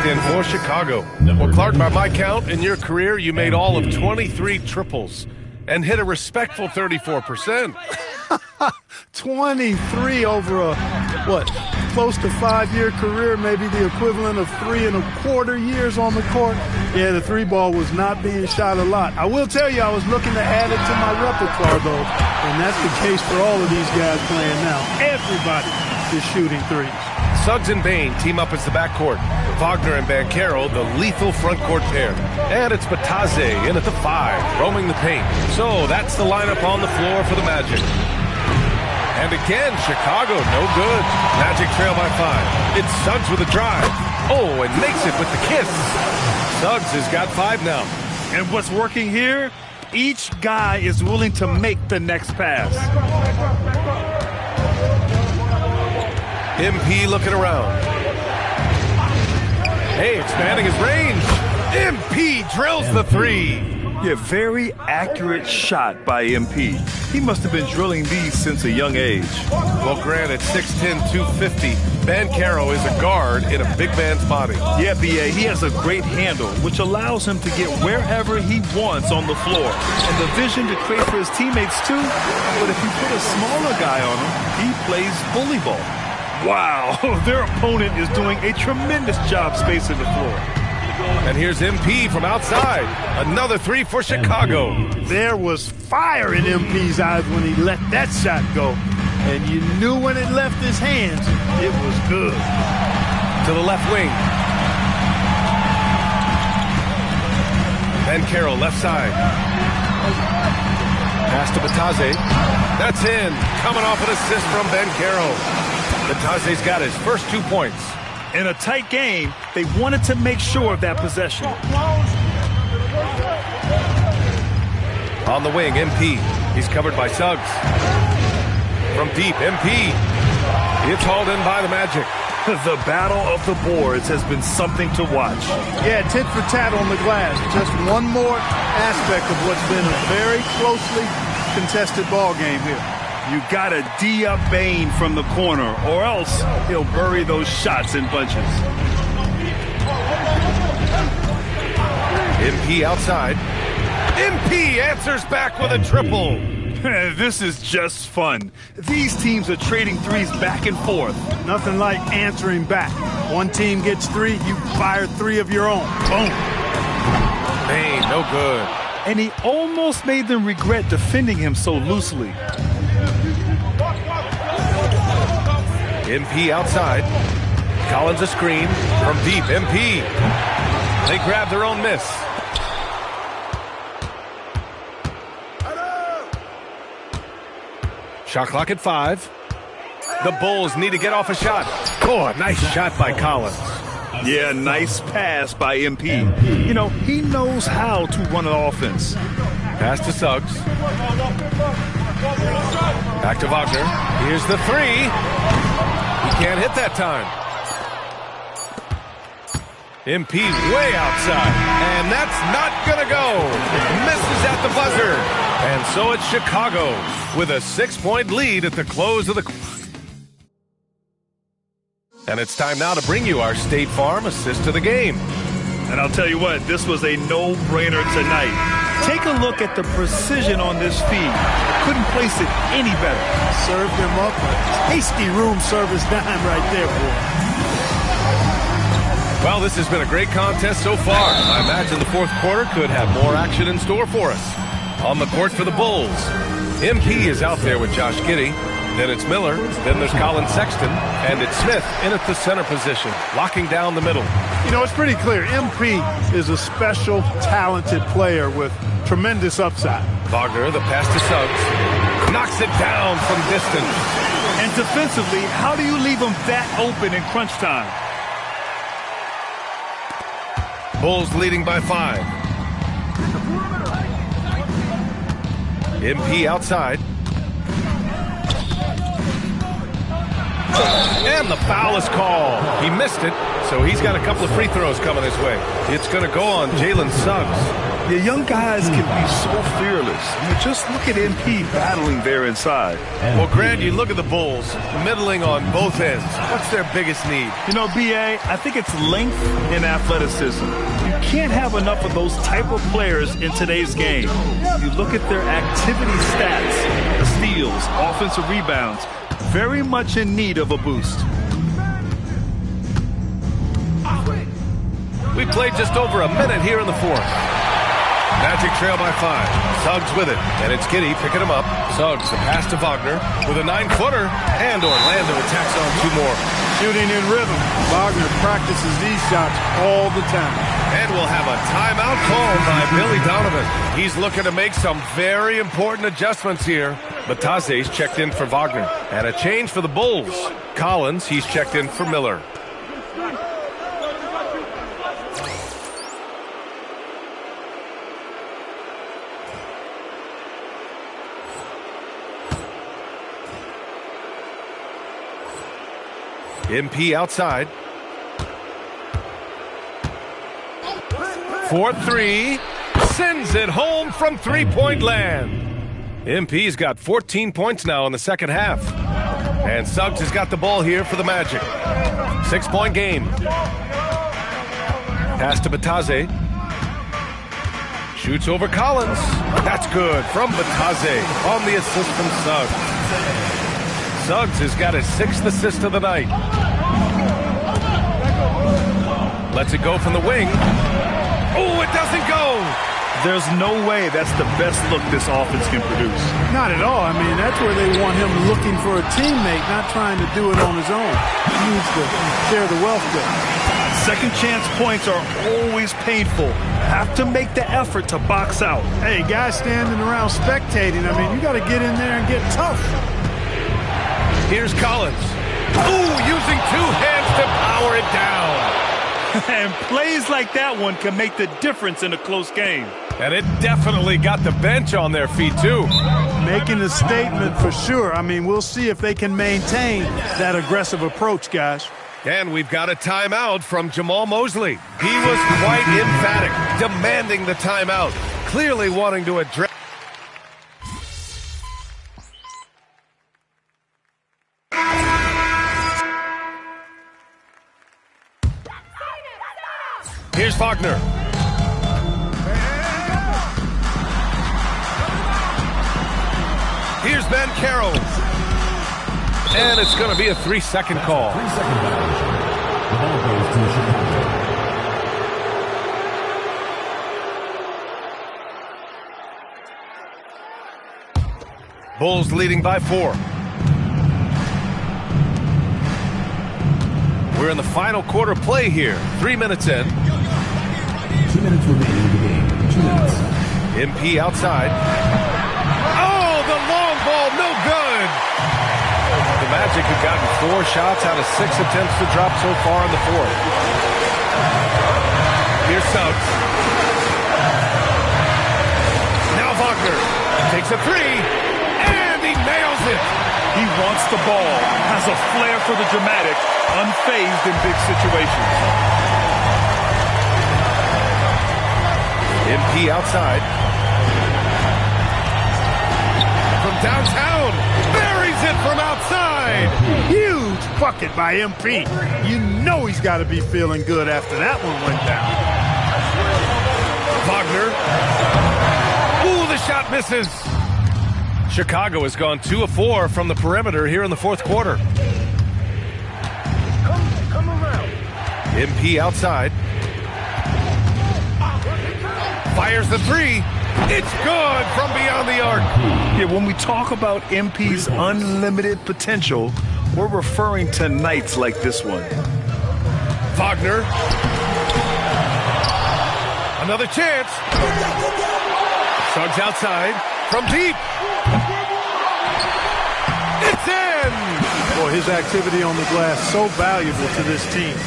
checked in for Chicago. Well, Clark, by my count, in your career, you made all of 23 triples and hit a respectful 34%. 23 over a, close to 5-year career, maybe the equivalent of 3.25 years on the court. Yeah, the three ball was not being shot a lot. I will tell you, I was looking to add it to my repertoire, though, and that's the case for all of these guys playing now. Everybody is shooting threes. Suggs and Bain team up as the backcourt. Wagner and Banchero, the lethal frontcourt pair. And it's Batadze in at the 5, roaming the paint. So that's the lineup on the floor for the Magic. And again, Chicago, no good. Magic trail by 5. It's Suggs with a drive. Oh, and makes it with the kiss. Suggs has got 5 now. And what's working here? Each guy is willing to make the next pass. MP looking around. Hey, expanding his range. MP drills the 3. Yeah, very accurate shot by MP. He must have been drilling these since a young age. Well, granted, 6'10", 250. Banchero is a guard in a big man's body. Yeah, B.A., he has a great handle, which allows him to get wherever he wants on the floor. And the vision to create for his teammates, too. But if you put a smaller guy on him, he plays bully ball. Wow, their opponent is doing a tremendous job spacing the floor. And here's MP from outside. Another 3 for Chicago. There was fire in MP's eyes when he let that shot go. And you knew when it left his hands, it was good. To the left wing. Banchero left side. Pass to Batadze. That's in. Coming off an assist from Banchero. Batadze's got his first 2 points. In a tight game, they wanted to make sure of that possession. On the wing, MP. He's covered by Suggs. From deep, MP. It's hauled in by the Magic. The battle of the boards has been something to watch. Yeah, tit for tat on the glass. Just one more aspect of what's been a very closely contested ball game here. You gotta D up Bain from the corner, or else he'll bury those shots in bunches. MP outside. MP answers back with a triple. This is just fun. These teams are trading threes back and forth. Nothing like answering back. One team gets 3, you fire 3 of your own. Boom. Bain, no good. And he almost made them regret defending him so loosely. MP outside. Collins a screen. From deep, MP. They grab their own miss. Shot clock at 5. The Bulls need to get off a shot. Oh, a nice shot by Collins. Yeah, nice pass by MP. You know, he knows how to run an offense. Pass to Suggs. Back to Wagner. Here's the 3. He can't hit that time. MP way outside. And that's not going to go. Misses at the buzzer. And so it's Chicago with a 6-point lead at the close of the... And it's time now to bring you our State Farm assist to the game. And I'll tell you what, this was a no-brainer tonight. Take a look at the precision on this feed. Couldn't place it any better. Served him up a tasty room service dime right there, boy. Well, this has been a great contest so far. I imagine the fourth quarter could have more action in store for us. On the court for the Bulls, MP is out there with Josh Giddey. Then it's Miller. Then there's Colin Sexton. And it's Smith in at the center position, locking down the middle. You know, it's pretty clear. MP is a special, talented player with tremendous upside. Wagner, the pass to Suggs. Knocks it down from distance. And defensively, how do you leave him that open in crunch time? Bulls leading by 5. MP outside. And the foul is called. He missed it, so he's got a couple of free throws coming his way. It's going to go on Jalen Suggs. The young guys can be so fearless. I mean, just look at MP battling there inside. Well, Grant, you look at the Bulls, middling on both ends. What's their biggest need? You know, B.A., I think it's length and athleticism. You can't have enough of those type of players in today's game. You look at their activity stats, the steals, offensive rebounds, very much in need of a boost. We played just over a minute here in the fourth. Magic trail by 5. Suggs with it, and it's Giddey picking him up. Suggs, the pass to Wagner with a 9-footer, and Orlando attacks on 2 more. Shooting in rhythm. Wagner practices these shots all the time. And we'll have a timeout called by Billy Donovan. He's looking to make some very important adjustments here. Bataze's checked in for Wagner. And a change for the Bulls. Collins, he's checked in for Miller. MP outside. 4-3. Sends it home from three-point land. MP's got 14 points now in the second half. And Suggs has got the ball here for the Magic. 6-point game. Pass to Bataze. Shoots over Collins. That's good from Bataze on the assist from Suggs. Suggs has got his 6th assist of the night. Lets it go from the wing. Oh, it doesn't go. There's no way that's the best look this offense can produce. Not at all. I mean, that's where they want him looking for a teammate, not trying to do it on his own. He needs to share the wealth there. Second chance points are always painful. Have to make the effort to box out. Hey, guys standing around spectating, I mean, you got to get in there and get tough. Here's Collins. Ooh, using 2 hands to power it down. And plays like that one can make the difference in a close game. And it definitely got the bench on their feet, too. Making a statement for sure. I mean, we'll see if they can maintain that aggressive approach, guys. And we've got a timeout from Jamal Mosley. He was quite emphatic, demanding the timeout, clearly wanting to address. Here's Wagner. Here's Banchero. And it's going to be a 3-second call. 3-second violation. The ball goes to Chicago. Bulls leading by 4. We're in the final quarter play here. 3 minutes in. 2 minutes remaining in the game. 2 minutes. MP outside. Oh, the long ball, no good. The Magic have gotten 4 shots out of 6 attempts to drop so far in the fourth. Here's Suggs. Now Wagner takes a 3, and he nails it. He wants the ball, has a flair for the dramatic, unfazed in big situations. MP outside. From downtown, buries it from outside. Huge bucket by MP. You know he's got to be feeling good after that one went down. Wagner. Ooh, the shot misses. Chicago has gone 2 of 4 from the perimeter here in the fourth quarter. Come around. MP outside. Fires the 3. It's good from beyond the arc. Yeah, when we talk about MP's unlimited potential, we're referring to nights like this one. Wagner. Another chance. Suggs outside from deep. It's in! Boy, his activity on the glass so valuable to this team.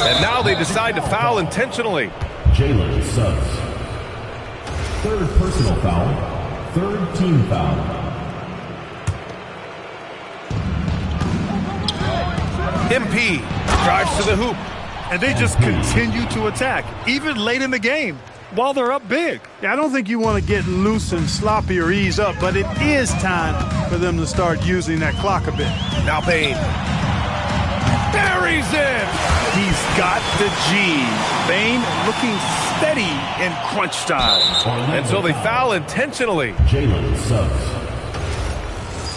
And now they decide to foul intentionally. Jalen Suggs. 3rd personal foul. 3rd team foul. MP drives to the hoop. And they just continue to attack, even late in the game, while they're up big. Yeah, I don't think you want to get loose and sloppy or ease up, but it is time for them to start using that clock a bit. Now Bane. Buries it! He's got the G. Bane looking steady in crunch time. And so they foul intentionally. Jalen Suggs.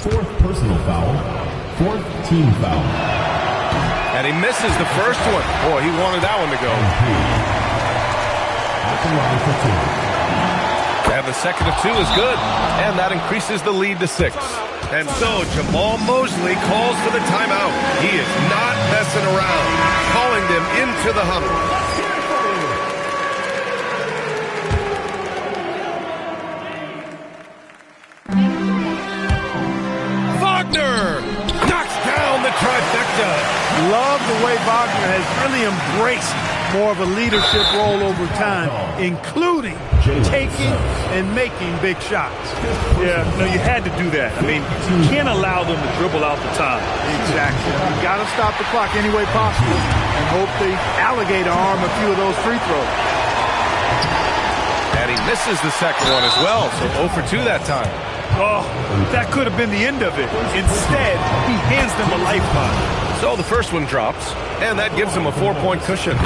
Fourth personal foul. Fourth team foul. And he misses the first one. Boy, he wanted that one to go. And the second of 2 is good. And that increases the lead to 6. And so Jamal Mosley calls for the timeout. He is not messing around, calling them into the huddle. Wagner knocks down the trifecta. Love the way Wagner has really embraced more of a leadership role over time, including taking and making big shots. Yeah, no, you had to do that. I mean, you can't allow them to dribble out the time. Exactly. You got to stop the clock any way possible and hope the alligator arm a few of those free throws. And he misses the second one as well, so 0 for 2 that time. Oh, that could have been the end of it. Instead, he hands them a lifeline. So the first one drops, and that gives him a 4-point cushion.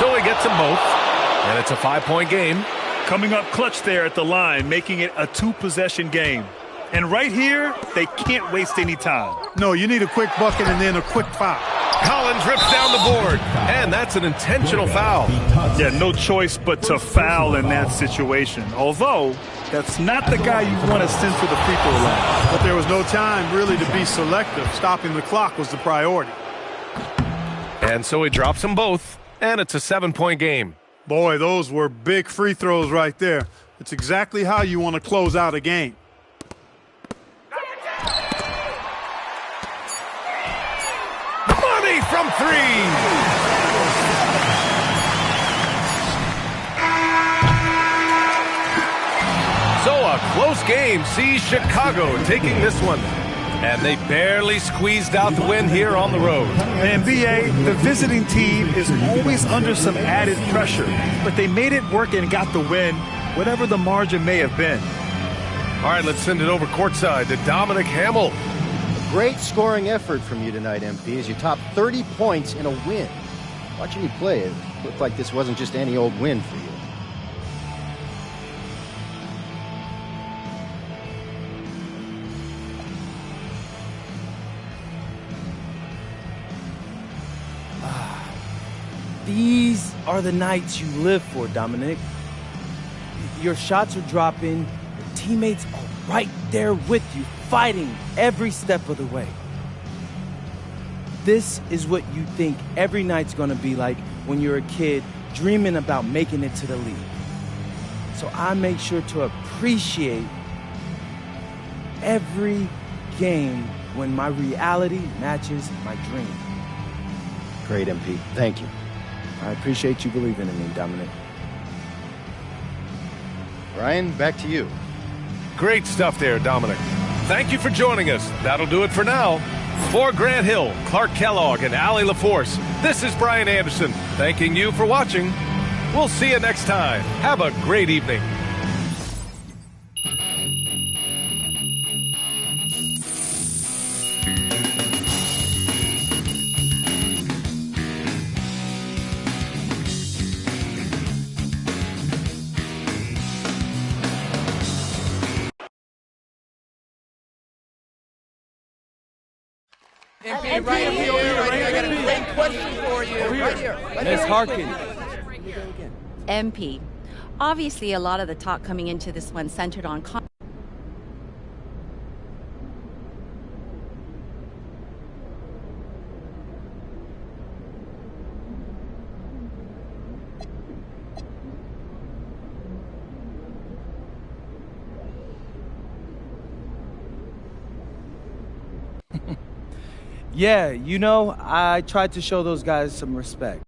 So he gets them both, and it's a 5-point game. Coming up clutch there at the line, making it a 2-possession game. And right here, they can't waste any time. No, you need a quick bucket and then a quick foul. Collins rips down the board, and that's an intentional foul. Yeah, no choice but to foul in that situation. Although, that's not the guy you want to send to the free throw line. But there was no time really to be selective. Stopping the clock was the priority. And so he drops them both, and it's a 7-point game. Boy, those were big free throws right there. It's exactly how you want to close out a game. Money from 3! So a close game sees Chicago taking this one. And they barely squeezed out the win here on the road. And BA, the visiting team is always under some added pressure. But they made it work and got the win, whatever the margin may have been. All right, let's send it over courtside to Dominic Hamill. Great scoring effort from you tonight, MP, as you topped 30 points in a win. Watching you play, it looked like this wasn't just any old win for you. These are the nights you live for, Dominic. Your shots are dropping, your teammates are right there with you, fighting every step of the way. This is what you think every night's gonna be like when you're a kid dreaming about making it to the league. So I make sure to appreciate every game when my reality matches my dream. Great, MP. Thank you. I appreciate you believing in me, Dominic. Ryan, back to you. Great stuff there, Dominic. Thank you for joining us. That'll do it for now. For Grant Hill, Clark Kellogg, and Allie LaForce, this is Brian Anderson, thanking you for watching. We'll see you next time. Have a great evening. MP, right here, I got a great question for you. Right here. Miss Harkins. MP. Obviously, a lot of the talk coming into this one centered on Yeah, you know, I tried to show those guys some respect.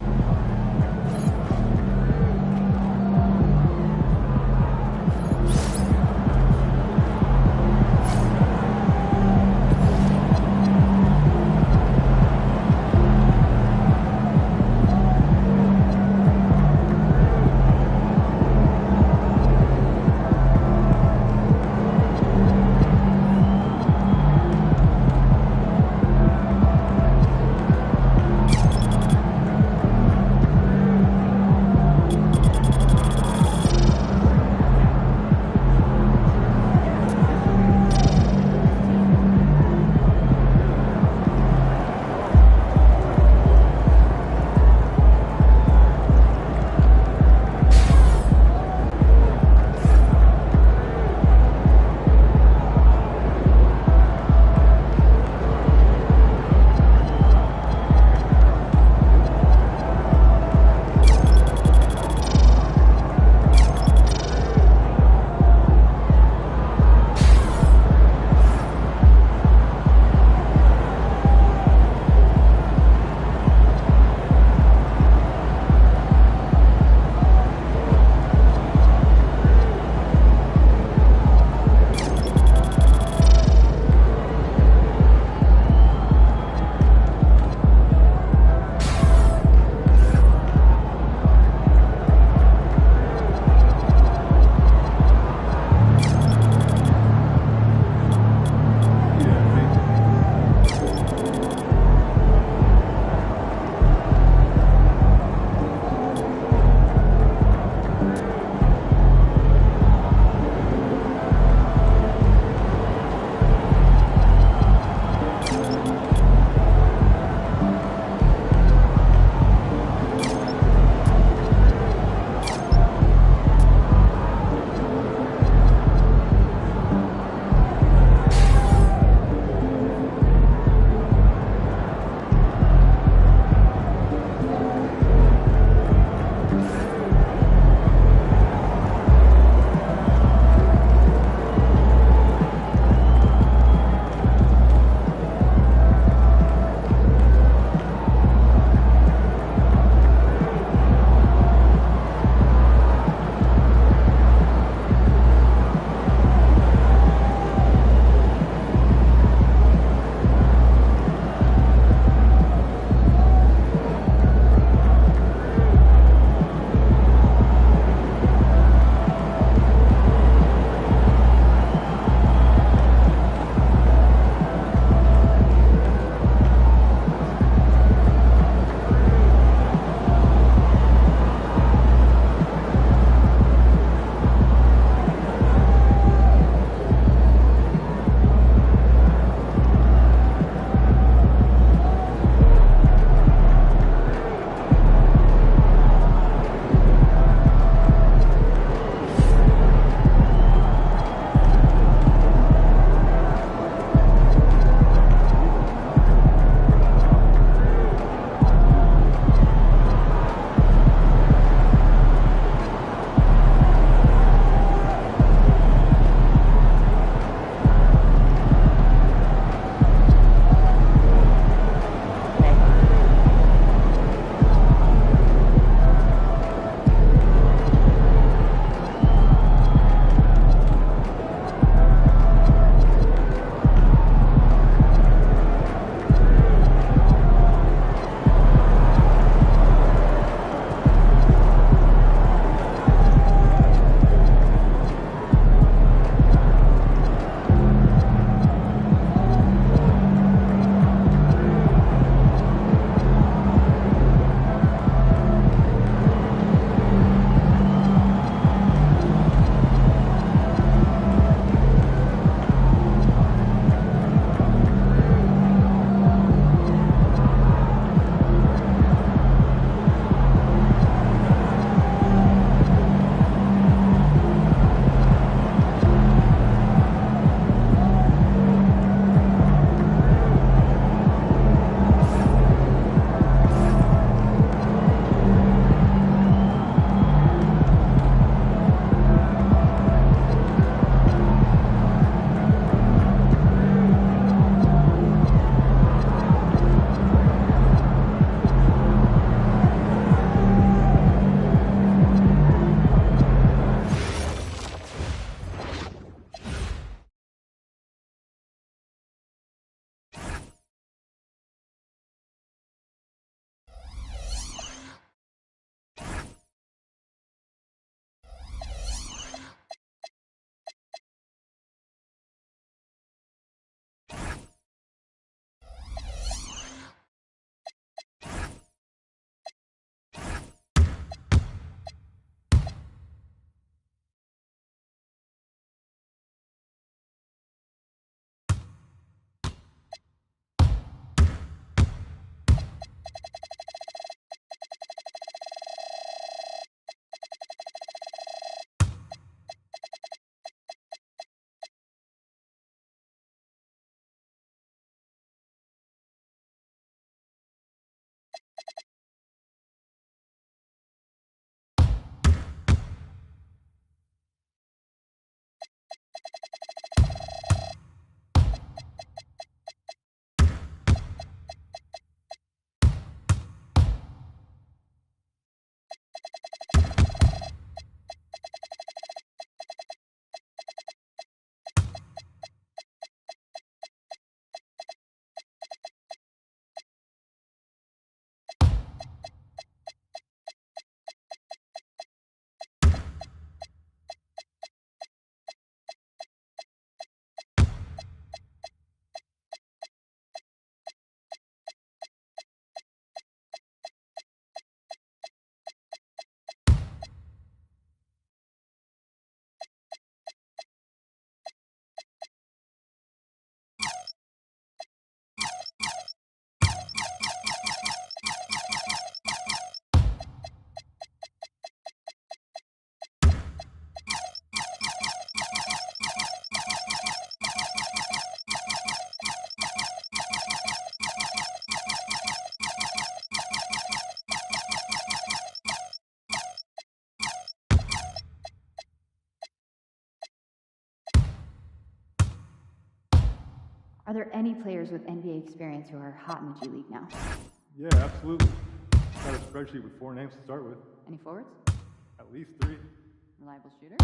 Are there any players with NBA experience who are hot in the G League now? Yeah, absolutely. Got a spreadsheet with 4 names to start with. Any forwards? At least 3. Reliable shooter?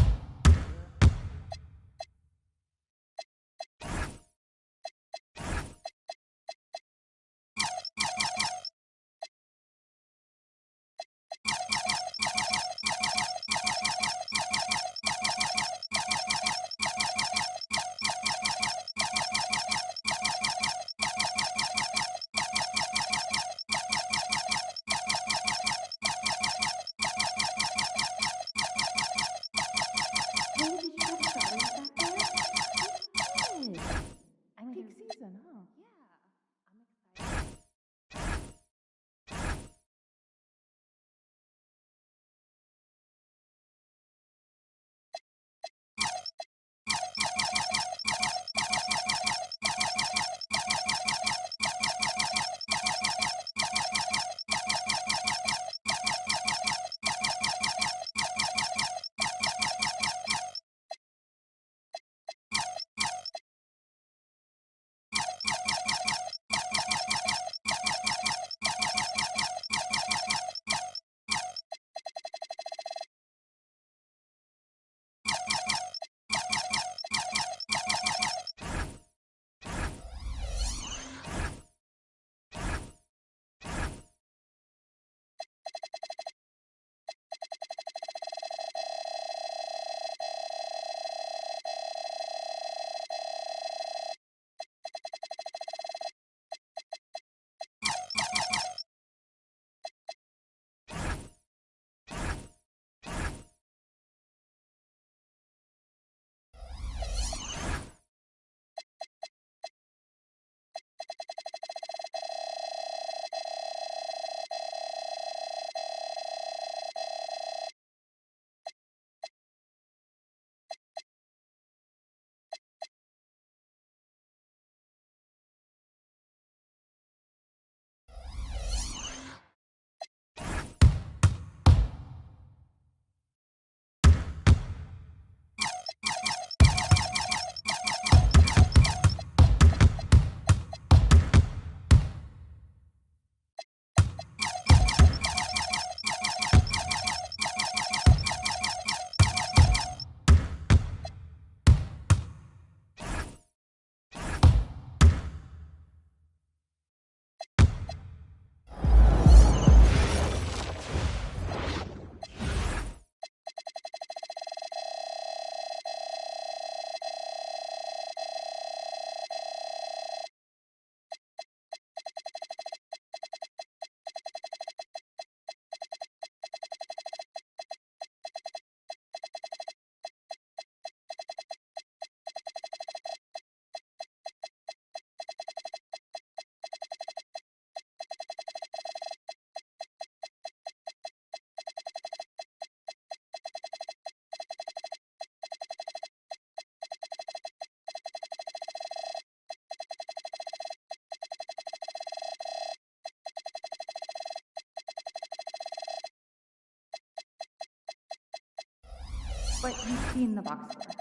But you've seen the box score.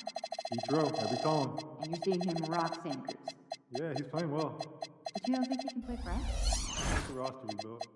Each row, every column. And you're seeing him rock Santa Cruz. Yeah, he's playing well. But you don't think he can play for us? That's the roster we built.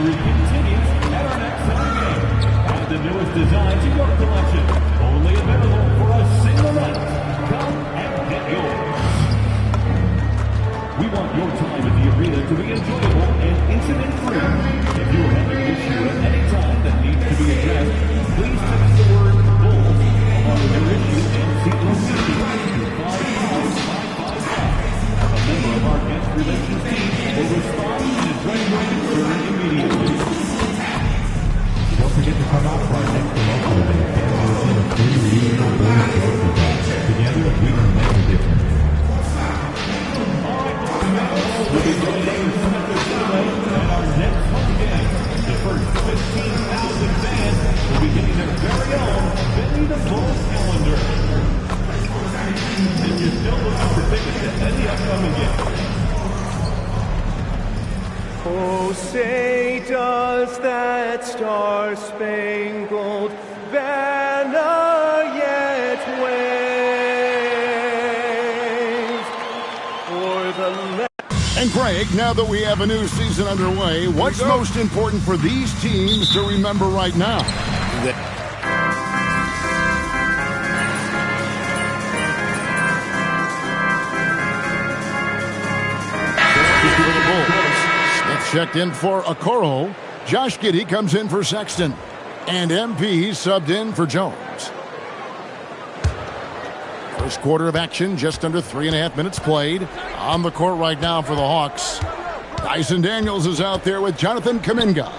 history continues at our next home game. And the newest design to your collection, only available for a single night. Come and get yours. We want your time at the arena to be enjoyable and incident-free. If you have an issue at any time that needs to be addressed, please text the word "Bulls" along with your issue and seat location to 55555. A member of our guest relations team will respond and address your concern immediately. Don't forget to come out for our next promotional event and receive a free regional Bulls trophy bag. Together, we can make a difference. We'll be joining at our next home game. The first 15,000 fans will be getting their very own Benny the Bull calendar. If you're still looking for tickets to any upcoming game. Oh, say does that star-spangled banner yet wave for the And Greg, now that we have a new season underway, what's most important for these teams to remember right now? For the Bulls, Smith checked in for Okoro. Josh Giddey comes in for Sexton. And MP subbed in for Jones. First quarter of action, just under 3.5 minutes played. On the court right now for the Hawks. Dyson Daniels is out there with Jonathan Kuminga.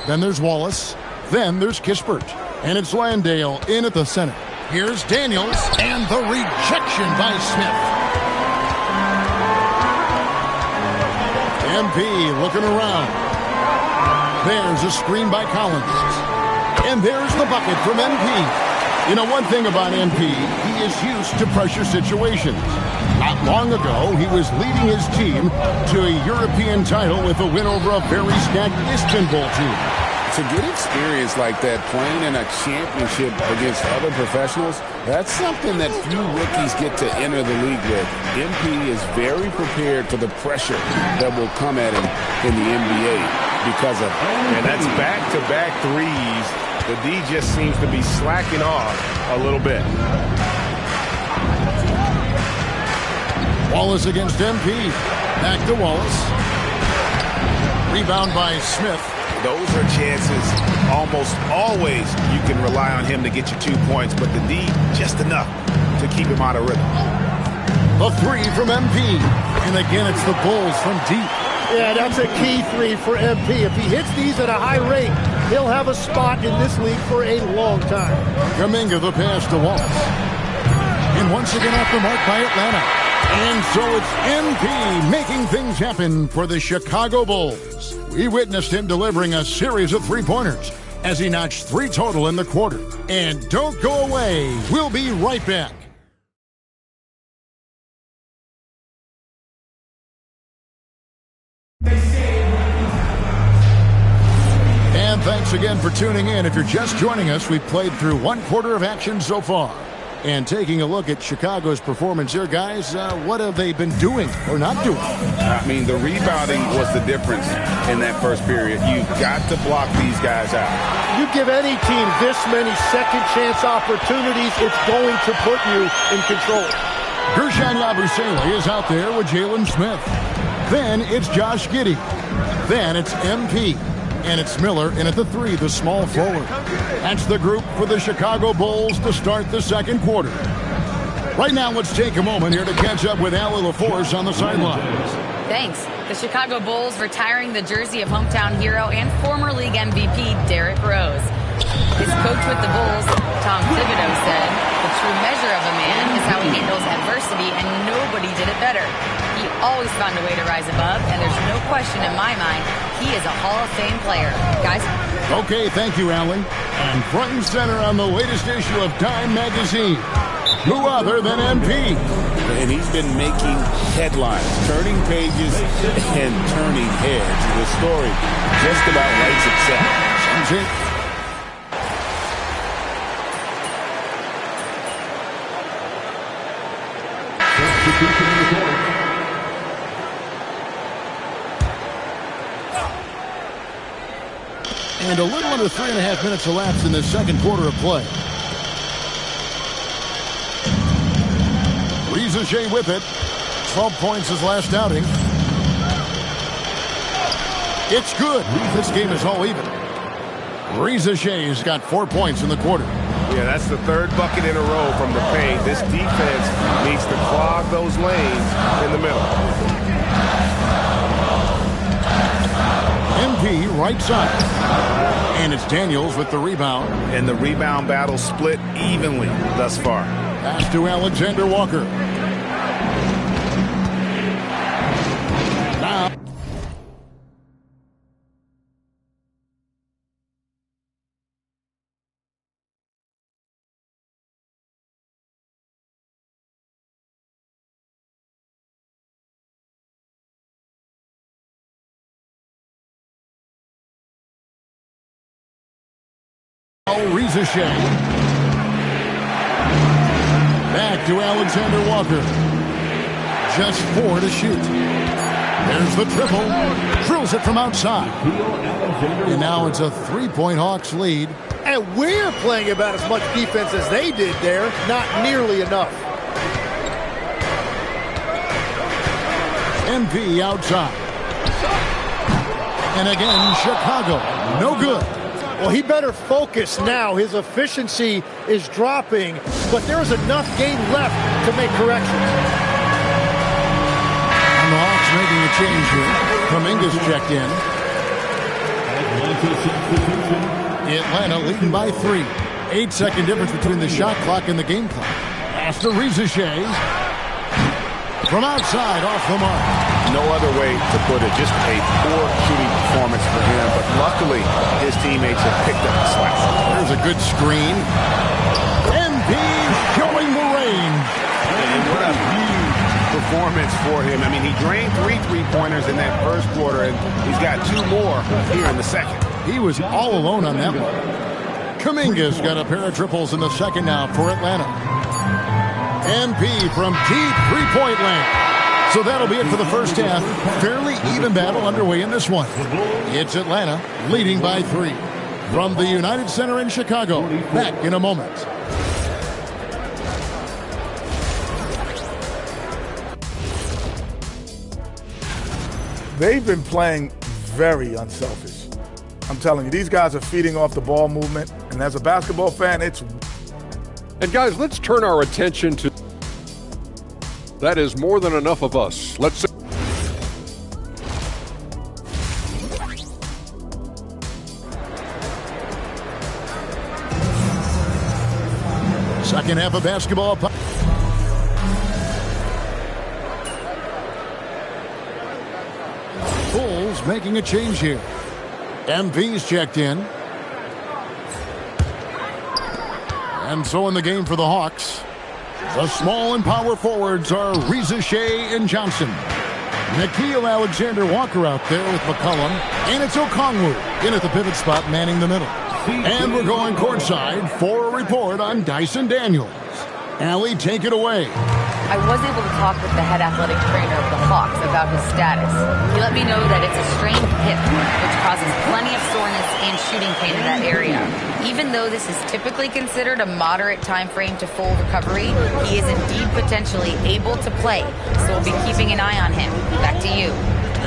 Then there's Wallace. Then there's Kispert. And it's Landale in at the center. Here's Daniels and the rejection by Smith. MP looking around. There's a screen by Collins. And there's the bucket from MP. You know, one thing about MP, he is used to pressure situations. Not long ago, he was leading his team to a European title with a win over a very stacked Istanbul team. To get experience like that, playing in a championship against other professionals, that's something that few rookies get to enter the league with. MP is very prepared for the pressure that will come at him in the NBA because of it. And that's back-to-back threes. The D just seems to be slacking off a little bit. Wallace against MP. Back to Wallace. Rebound by Smith. Those are chances almost always you can rely on him to get you 2 points, but the D just enough to keep him out of rhythm. A three from MP. And again, it's the Bulls from deep. Yeah, that's a key three for MP. If he hits these at a high rate, he'll have a spot in this league for a long time. Kuminga the pass to Wallace. And once again off the mark by Atlanta. And so it's MP making things happen for the Chicago Bulls. We witnessed him delivering a series of three-pointers as he notched 3 total in the quarter. And don't go away. We'll be right back. And thanks again for tuning in. If you're just joining us, we've played through 1 quarter of action so far. And taking a look at Chicago's performance here, guys, what have they been doing or not doing? I mean, the rebounding was the difference in that first period. You've got to block these guys out. You give any team this many second chance opportunities, it's going to put you in control. Gershon Yabusele is out there with Jalen Smith. Then it's Josh Giddey. Then it's MP. And it's Miller in at the 3, the small forward. That's the group for the Chicago Bulls to start the second quarter. Right now, let's take a moment here to catch up with Allie LaForce on the sidelines. Thanks. The Chicago Bulls retiring the jersey of hometown hero and former league MVP Derrick Rose. His coach with the Bulls, Tom Thibodeau, said, "The true measure of a man is how he handles adversity, and nobody did it better. He always found a way to rise above, and there's no question in my mind he is a Hall of Fame player." Guys? Okay, thank you, Allie. And front and center on the latest issue of Time Magazine, who other than MP? And he's been making headlines, turning pages, and turning heads. The story just about writes itself. And a little under 3.5 minutes elapsed in the second quarter of play. Reza Shea with it. 12 points his last outing. It's good. This game is all even. Reza Shea's got 4 points in the quarter. Yeah, that's the third bucket in a row from the paint. This defense needs to clog those lanes in the middle. MP right side. And it's Daniels with the rebound. And the rebound battle split evenly thus far. Pass to Alexander Walker. Now. Reza Shea. Back to Alexander Walker. Just 4 to shoot. There's the triple. Drills it from outside. And now it's a 3-point Hawks lead. And we're playing about as much defense as they did there. Not nearly enough. MP outside. And again, Chicago. No good. Well, he better focus now. His efficiency is dropping, but there's enough game left to make corrections. And the Hawks making a change here. Kuminga's checked in. Atlanta leading by 3. 8-second difference between the shot clock and the game clock. After Reza Shea. From outside, off the mark. No other way to put it. Just a poor shooting performance for him. But luckily, his teammates have picked up the slack. There's a good screen. MP showing the range. And what a huge performance for him. I mean, he drained 3 3-pointers in that first quarter, and he's got 2 more here in the second. He was all alone on that one. Kuminga's got a pair of triples in the second now for Atlanta. MP from deep 3-point land. So that'll be it for the first half. Fairly even battle underway in this one. It's Atlanta leading by 3. From the United Center in Chicago. Back in a moment. They've been playing very unselfish. I'm telling you, these guys are feeding off the ball movement. And as a basketball fan, it's... And guys, let's turn our attention to... That is more than enough of us. Let's see. Second half of basketball. Bulls making a change here. MP's checked in. And so in the game for the Hawks, the small and power forwards are Reza Shea and Johnson. Nickeil Alexander-Walker out there with McCollum. And it's Okongwu in at the pivot spot, manning the middle. And we're going courtside for a report on Dyson Daniels. Allie, take it away. I was able to talk with the head athletic trainer of the Hawks about his status. He let me know that it's a strained hip, which causes plenty of soreness and shooting pain in that area. Even though this is typically considered a moderate time frame to full recovery, he is indeed potentially able to play, so we'll be keeping an eye on him. Back to you.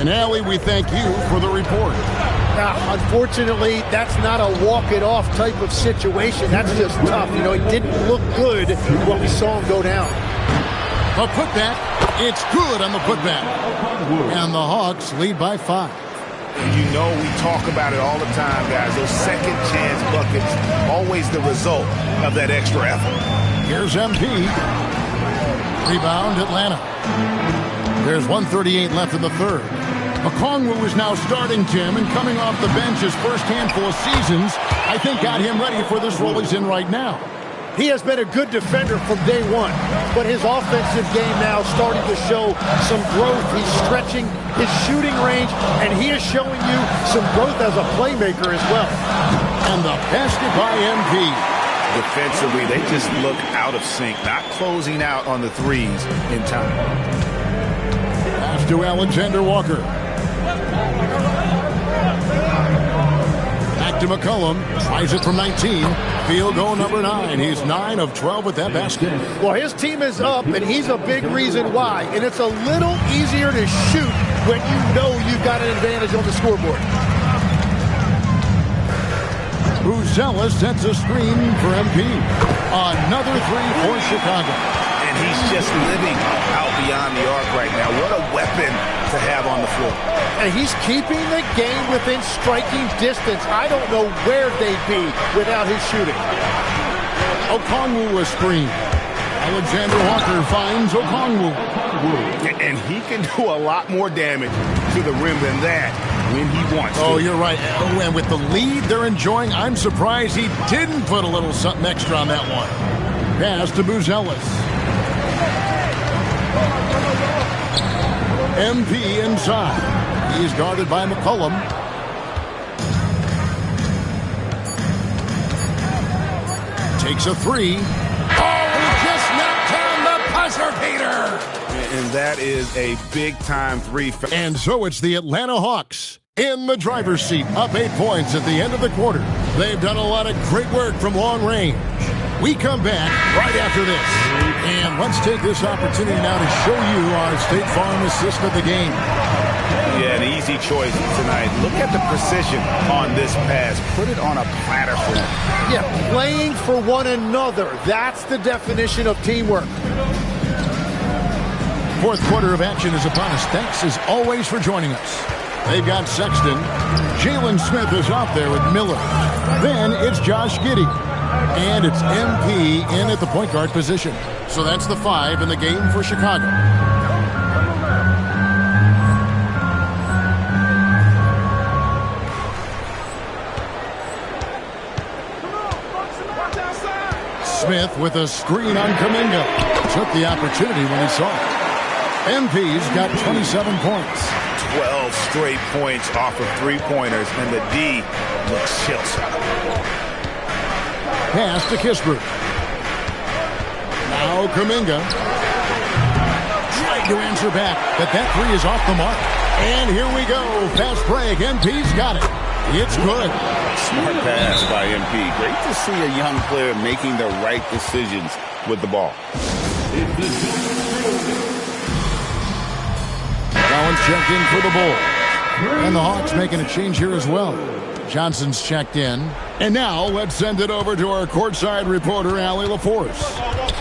And Allie, we thank you for the report. Now, unfortunately, that's not a walk-it-off type of situation. That's just tough. You know, it didn't look good when we saw him go down. A putback. It's good on the putback. And the Hawks lead by 5. You know we talk about it all the time, guys. Those second chance buckets, always the result of that extra effort. Here's MP. Rebound, Atlanta. There's 1:38 left in the third. Okongwu is now starting, Tim, and coming off the bench his first handful of seasons, I think got him ready for this role he's in right now. He has been a good defender from day one, but his offensive game now starting to show some growth. He's stretching his shooting range, and he is showing you some growth as a playmaker as well. And the basket by MP. Defensively, they just look out of sync, not closing out on the threes in time. Pass to Alexander Walker. Back Back to McCollum. Tries it from 19. Field goal number 9. He's 9 of 12 with that basket. Well, his team is up, and he's a big reason why. And it's a little easier to shoot when you know you've got an advantage on the scoreboard. Buzella sets a screen for MP. Another three for Chicago. And he's just living out beyond the arc right now. What a weapon to have on the floor. And he's keeping the game within striking distance. I don't know where they'd be without his shooting. Okongwu a screen. Alexander Walker finds Okongwu. And he can do a lot more damage to the rim than that when he wants to. Oh, you're right. Oh, and with the lead they're enjoying, I'm surprised he didn't put a little something extra on that one. Pass to Buzelis. MP inside. He's guarded by McCollum. Takes a three. Oh, he just knocked down the buzzer beater. And that is a big-time three. And so it's the Atlanta Hawks in the driver's seat, up 8 points at the end of the quarter. They've done a lot of great work from long range. We come back right after this. And let's take this opportunity now to show you our State Farm assist of the game. Yeah, an easy choice tonight. Look at the precision on this pass. Put it on a platter for him. Yeah, playing for one another. That's the definition of teamwork. Fourth quarter of action is upon us. Thanks as always for joining us. They've got Sexton. Jalen Smith is out there with Miller. Then it's Josh Giddey. And it's MP in at the point guard position. So that's the 5 in the game for Chicago. Smith with a screen on Kuminga. Took the opportunity when he saw it. MP's got 27 points. 12 straight points off of three-pointers, and the D looks shell-shocked. Pass to Kispert. Now Kuminga. Tried to answer back, but that three is off the mark. And here we go. Fast break. MP's got it. It's good. Smart pass by MP. Great to see a young player making the right decisions with the ball. Collins checked in for the Bulls. And the Hawks making a change here as well. Johnson's checked in. And now let's send it over to our courtside reporter, Allie LaForce.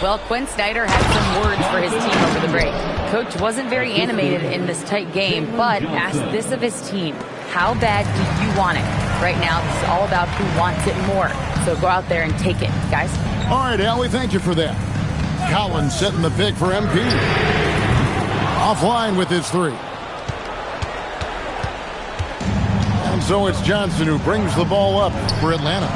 Well, Quinn Snyder had some words for his team over the break. Coach wasn't very animated in this tight game, but asked this of his team. How bad do you want it? Right now, this is all about who wants it more. So go out there and take it, guys. All right, Allie, thank you for that. Collins setting the pick for MP. Offline with his three. And so it's Johnson who brings the ball up for Atlanta.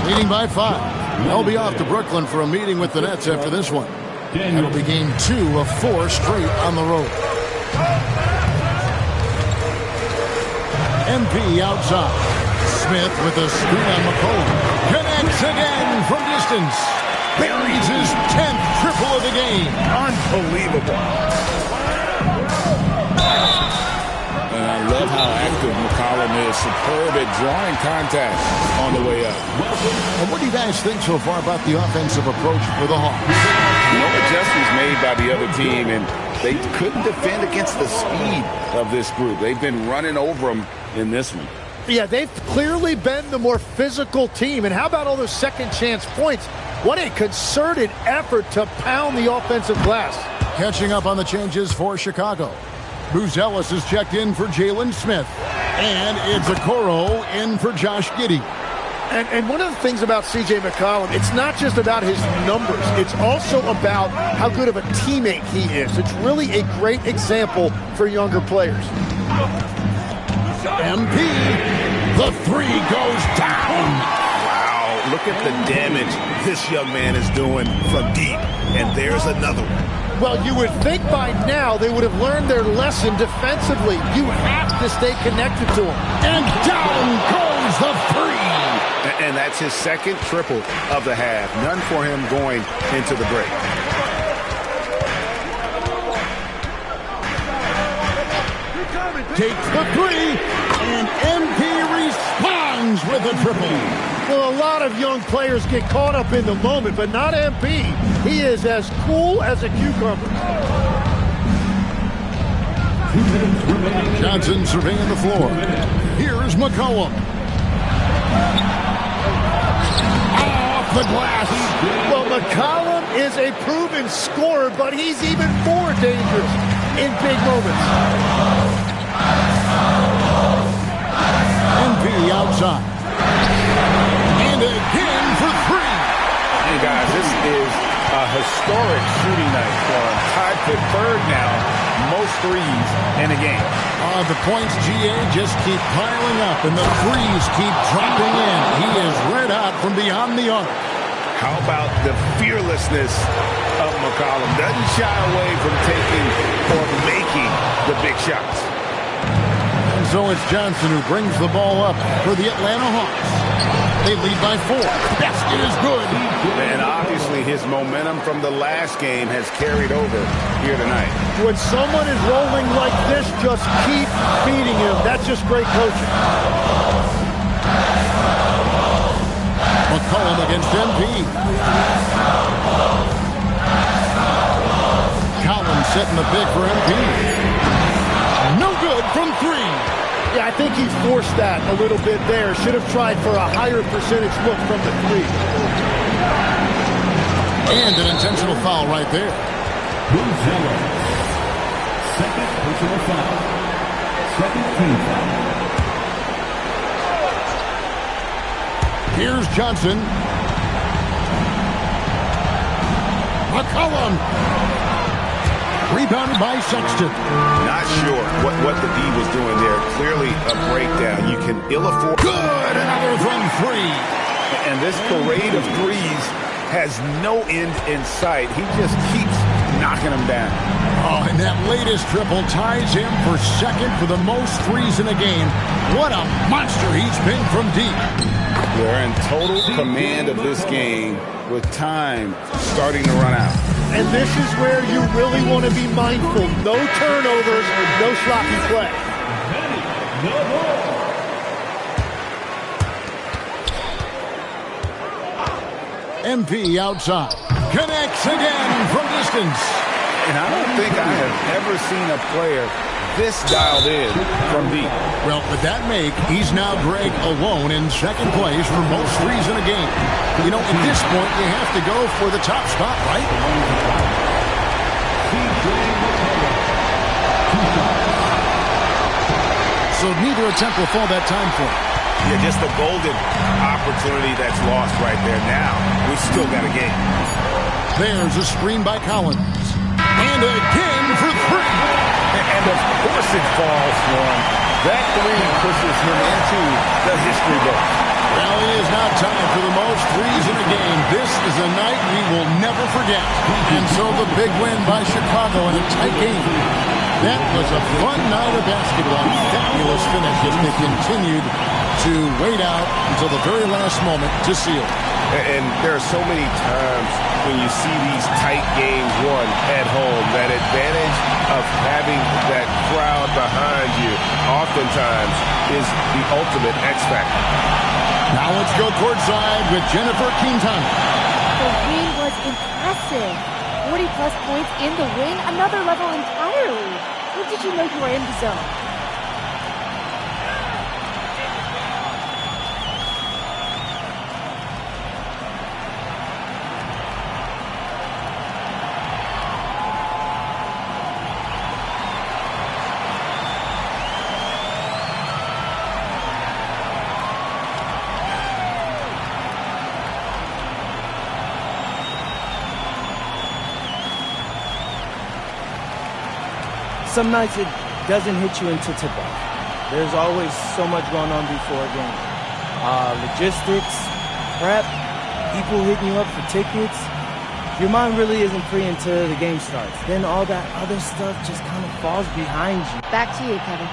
Leading by 5. They'll be off to Brooklyn for a meeting with the Nets after this one. That'll be game 2 of 4 straight on the road. MP outside. Smith with a screen on McCollum. Connects again from distance. Buries his 10th triple of the game. Unbelievable. And I love how active McCollum is. Superb at drawing contact on the way up. And what do you guys think so far about the offensive approach for the Hawks? No adjustments made by the other team, and they couldn't defend against the speed of this group. They've been running over them in this one. Yeah, they've clearly been the more physical team. And how about all those second chance points? What a concerted effort to pound the offensive glass. Catching up on the changes for Chicago. Buzelis is checked in for Jalen Smith. And it's Okoro in for Josh Giddey. And one of the things about C.J. McCollum, it's not just about his numbers. It's also about how good of a teammate he is. It's really a great example for younger players. MP, the three goes down. Wow, look at the damage this young man is doing from deep. And there's another one. Well, you would think by now they would have learned their lesson defensively. You have to stay connected to him. And down goes the three. And that's his second triple of the half. None for him going into the break. Takes the three. And MP responds with a triple. Well, a lot of young players get caught up in the moment, but not MP. He is as cool as a cucumber. Johnson surveying the floor. Here's McCollum. Off the glass. Well, McCollum is a proven scorer, but he's even more dangerous in big moments. MP outside. And again for three. Hey, guys, this is a historic shooting night for him. Tied for third now, most threes in a game. The points, GA, just keep piling up, and the threes keep dropping in. He is red hot from beyond the arc. How about the fearlessness of McCollum? Doesn't shy away from taking or making the big shots. And so it's Johnson who brings the ball up for the Atlanta Hawks. They lead by 4. Basket is good. And obviously his momentum from the last game has carried over here tonight. When someone is rolling like this, just keep feeding him. That's just great coaching. McCollum against MP. Collins setting the pick for MP. No good from 3. Yeah, I think he forced that a little bit there. Should have tried for a higher percentage look from the 3. And an intentional foul right there. Second personal foul. Second team foul. Here's Johnson. McCollum. Rebounded by Sexton. Not sure what the D was doing there. Clearly a breakdown. You can ill afford. Good. Another from 3. And this parade of threes has no end in sight. He just keeps knocking them down. Oh, and that latest triple ties him for second for the most threes in a game. What a monster he's been from deep. They're in total command of this game with time starting to run out. And this is where you really want to be mindful. No turnovers, no sloppy play. MP outside. Connects again from distance. And I don't think I have ever seen a player this dialed in from deep. Well, with that make, he's now Greg alone in second place for most threes in a game. You know, at this point, you have to go for the top spot, right? So neither attempt will fall that time for him. Yeah, just the golden opportunity that's lost right there. Now, we still got a game. There's a screen by Collins. And again for 3. And of course it falls for him. That 3 pushes him into the history book. Well, he is now tied for the most threes in a game. This is a night we will never forget. And so the big win by Chicago in a tight game. That was a fun night of basketball. Fabulous finish as they continued to wait out until the very last moment to seal. And there are so many times when you see these tight games won at home, that advantage of having that crowd behind you oftentimes is the ultimate X factor. Now let's go courtside with Jennifer Quintana. The win was impressive. 40-plus points in the win, another level entirely. When did you know you were in the zone? Some nights it doesn't hit you until tip-off. There's always so much going on before a game. Logistics, prep, people hitting you up for tickets. Your mind really isn't free until the game starts. Then all that other stuff just kind of falls behind you. Back to you, Kevin.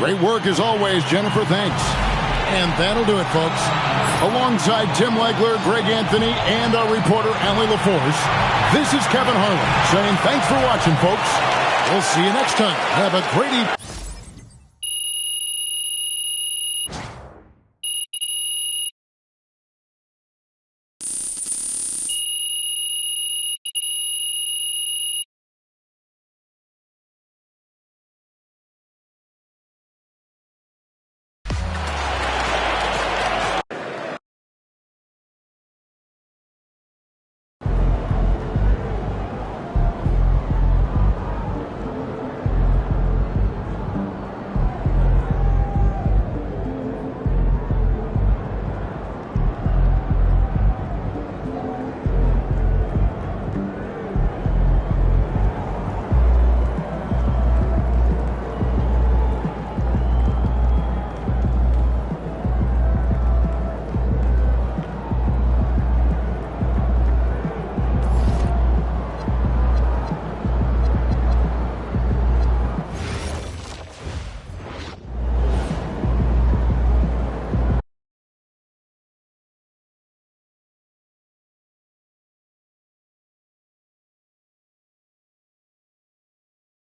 Great work as always, Jennifer. Thanks. And that'll do it, folks. Alongside Tim Legler, Greg Anthony, and our reporter, Allie LaForce, this is Kevin Harlan saying thanks for watching, folks. We'll see you next time. Have a great evening.